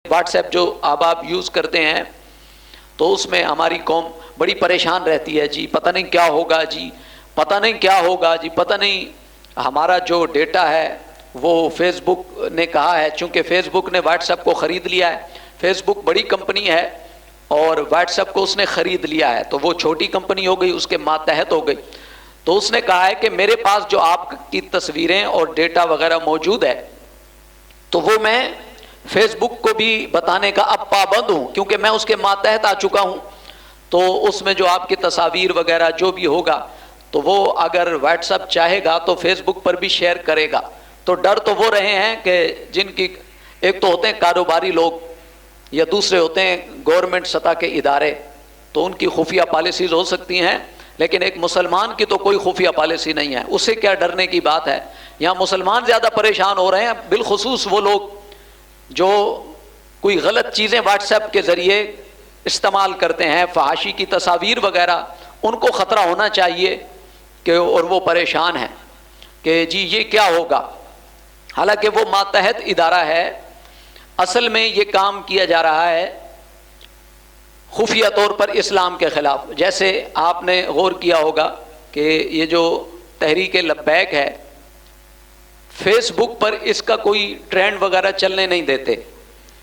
What's app جو آپ use کرتے ہیں تو اس میں ہماری قوم بڑی پریشان رہتی ہے، جی پتہ نہیں کیا ہوگا، جی پتہ نہیں کیا ہوگا، جی پتہ نہیں ہمارا جو ڈیٹا ہے وہ فیس بک نے کہا ہے، چونکہ فیس بک نے واٹس ایپ کو خرید لیا ہے، فیس بک بڑی کمپنی ہے اور واٹس ایپ کو اس نے خرید لیا ہے، تو وہ چھوٹی کمپنی ہو گئی، اس کے ماتحت ہو گئی، تو اس نے کہا ہے کہ میرے پاس جو آپ کی تصویریں اور ڈیٹا وغیرہ موجود ہے تو وہ میں فیس بک کو بھی بتانے کا اب پابند ہوں، کیونکہ میں اس کے ماتحت آ چکا ہوں، تو اس میں جو آپ کی تصاویر وغیرہ جو بھی ہوگا تو وہ اگر واٹس ایپ چاہے گا تو فیس بک پر بھی شیئر کرے گا۔ تو ڈر تو وہ رہے ہیں کہ جن کی ایک تو ہوتے ہیں کاروباری لوگ یا دوسرے ہوتے ہیں گورنمنٹ سطح کے ادارے، تو ان کی خفیہ پالیسیز ہو سکتی ہیں، لیکن ایک مسلمان کی تو کوئی خفیہ پالیسی نہیں ہے، اس سے کیا ڈرنے کی بات ہے۔ یہاں مسلمان زیادہ پریشان ہو رہے ہیں، بالخصوص وہ لوگ جو کوئی غلط چیزیں واٹس ایپ کے ذریعے استعمال کرتے ہیں، فحاشی کی تصاویر وغیرہ، ان کو خطرہ ہونا چاہیے کہ اور وہ پریشان ہیں کہ جی یہ کیا ہوگا، حالانکہ وہ ماتحت ادارہ ہے۔ اصل میں یہ کام کیا جا رہا ہے خفیہ طور پر اسلام کے خلاف۔ جیسے آپ نے غور کیا ہوگا کہ یہ جو تحریک لبیک ہے، فیس بک پر اس کا کوئی ٹرینڈ وغیرہ چلنے نہیں دیتے،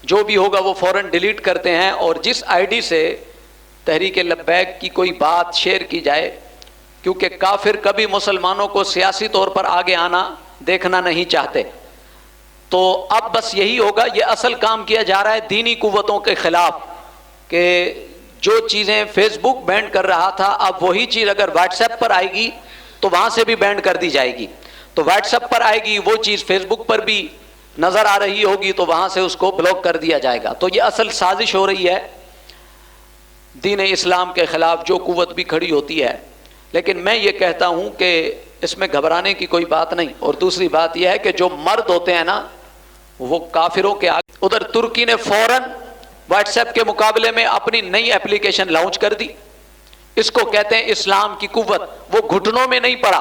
جو بھی ہوگا وہ فوراً ڈیلیٹ کرتے ہیں، اور جس آئی ڈی سے تحریک لبیک کی کوئی بات شیئر کی جائے، کیونکہ کافر کبھی مسلمانوں کو سیاسی طور پر آگے آنا دیکھنا نہیں چاہتے، تو اب بس یہی ہوگا، یہ اصل کام کیا جا رہا ہے دینی قوتوں کے خلاف، کہ جو چیزیں فیس بک بینڈ کر رہا تھا اب وہی چیز اگر واٹس ایپ پر آئے گی تو وہاں سے بھی بینڈ کر دی جائے گی، تو واٹس ایپ پر آئے گی وہ چیز فیس بک پر بھی نظر آ رہی ہوگی تو وہاں سے اس کو بلاک کر دیا جائے گا۔ تو یہ اصل سازش ہو رہی ہے دین اسلام کے خلاف، جو قوت بھی کھڑی ہوتی ہے، لیکن میں یہ کہتا ہوں کہ اس میں گھبرانے کی کوئی بات نہیں۔ اور دوسری بات یہ ہے کہ جو مرد ہوتے ہیں نا وہ کافروں کے آگے، ادھر ترکی نے فوراً واٹس ایپ کے مقابلے میں اپنی نئی اپلیکیشن لانچ کر دی، اس کو کہتے ہیں اسلام کی قوت۔ وہ گھٹنوں میں نہیں پڑا،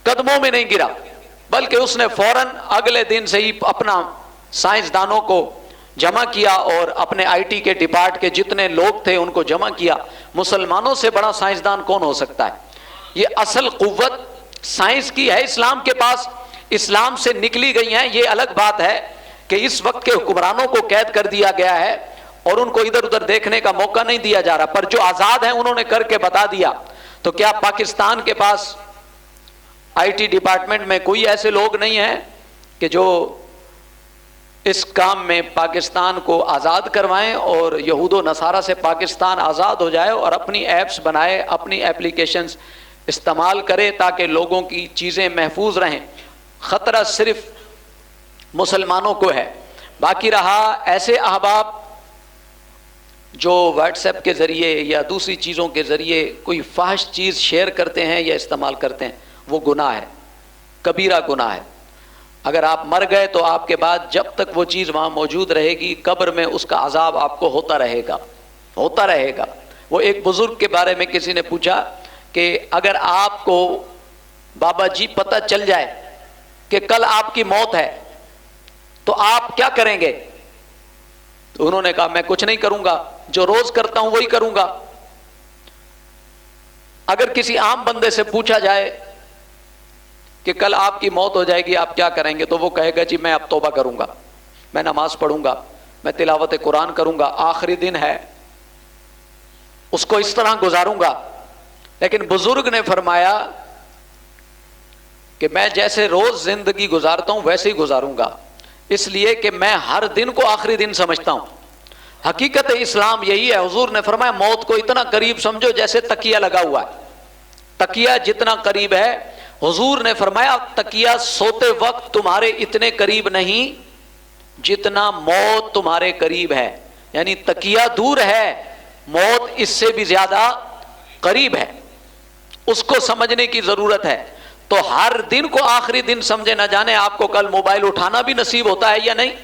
قدموں میں نہیں گرا، بلکہ اس نے فوراً اگلے دن سے ہی اپنا سائنسدانوں کو جمع کیا اور اپنے آئی ٹی کے ڈپارٹ کے جتنے لوگ تھے ان کو جمع کیا۔ مسلمانوں سے بڑا سائنسدان کون ہو سکتا ہے؟ یہ اصل قوت سائنس کی ہے اسلام کے پاس، اسلام سے نکلی گئی ہیں۔ یہ الگ بات ہے کہ اس وقت کے حکمرانوں کو قید کر دیا گیا ہے اور ان کو ادھر ادھر دیکھنے کا موقع نہیں دیا جا رہا، پر جو آزاد ہیں انہوں نے کر کے بتا دیا۔ تو کیا پاکستان کے پاس آئی ٹی ڈپارٹمنٹ میں کوئی ایسے لوگ نہیں ہیں کہ جو اس کام میں پاکستان کو آزاد کروائیں اور یہود و نصارہ سے پاکستان آزاد ہو جائے اور اپنی ایپس بنائے، اپنی اپلیکیشنز استعمال کرے تاکہ لوگوں کی چیزیں محفوظ رہیں؟ خطرہ صرف مسلمانوں کو ہے۔ باقی رہا ایسے احباب جو واٹس ایپ کے ذریعے یا دوسری چیزوں کے ذریعے کوئی فحش چیز شیئر کرتے ہیں یا استعمال کرتے ہیں، وہ گناہ ہے، کبیرہ گناہ ہے۔ اگر آپ مر گئے تو آپ کے بعد جب تک وہ چیز وہاں موجود رہے گی، قبر میں اس کا عذاب آپ کو ہوتا رہے گا، ہوتا رہے گا۔ وہ ایک بزرگ کے بارے میں کسی نے پوچھا کہ اگر آپ کو بابا جی پتہ چل جائے کہ کل آپ کی موت ہے تو آپ کیا کریں گے؟ تو انہوں نے کہا میں کچھ نہیں کروں گا، جو روز کرتا ہوں وہی کروں گا۔ اگر کسی عام بندے سے پوچھا جائے کہ کل آپ کی موت ہو جائے گی آپ کیا کریں گے، تو وہ کہے گا جی میں اب توبہ کروں گا، میں نماز پڑھوں گا، میں تلاوت قرآن کروں گا، آخری دن ہے اس کو اس طرح گزاروں گا۔ لیکن بزرگ نے فرمایا کہ میں جیسے روز زندگی گزارتا ہوں ویسے ہی گزاروں گا، اس لیے کہ میں ہر دن کو آخری دن سمجھتا ہوں۔ حقیقت اسلام یہی ہے۔ حضور نے فرمایا موت کو اتنا قریب سمجھو جیسے تکیہ لگا ہوا ہے، تکیہ جتنا قریب ہے، حضور نے فرمایا تکیہ سوتے وقت تمہارے اتنے قریب نہیں جتنا موت تمہارے قریب ہے، یعنی تکیہ دور ہے، موت اس سے بھی زیادہ قریب ہے، اس کو سمجھنے کی ضرورت ہے۔ تو ہر دن کو آخری دن سمجھے، نہ جانے آپ کو کل موبائل اٹھانا بھی نصیب ہوتا ہے یا نہیں۔